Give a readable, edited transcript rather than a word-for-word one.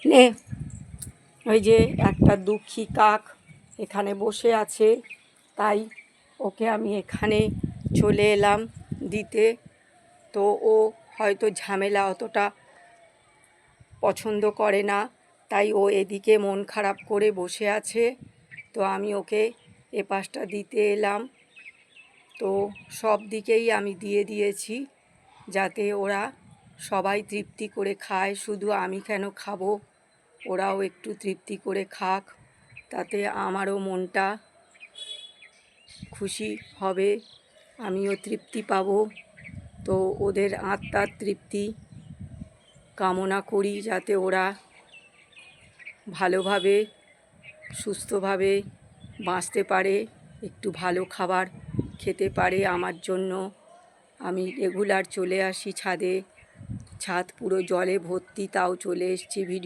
নে, ওই যে একটা দুঃখী কাক এখানে বসে আছে, তাই ওকে আমি এখানে চলে এলাম দিতে। তো ও হয়তো ঝামেলা অতটা পছন্দ করে না, তাই ও এদিকে মন খারাপ করে বসে আছে। তো আমি ওকে এ পাশটা দিতে এলাম। তো সব দিকেই আমি দিয়ে দিয়েছি যাতে ওরা সবাই তৃপ্তি করে খায়, শুধু আমি কেন খাবো, ওরাও একটু তৃপ্তি করে খাক, তাতে আমারও মনটা খুশি হবে, আমিও তৃপ্তি পাবো। তো ওদের আত্মার তৃপ্তি কামনা করি যাতে ওরা ভালোভাবে সুস্থভাবে বাঁচতে পারে, একটু ভালো খাবার খেতে পারে আমার জন্য। আমি রেগুলার চলে আসি ছাদে, ছাদ পুরো জলে ভর্তি, তাও চলে এসেছি ভিডিও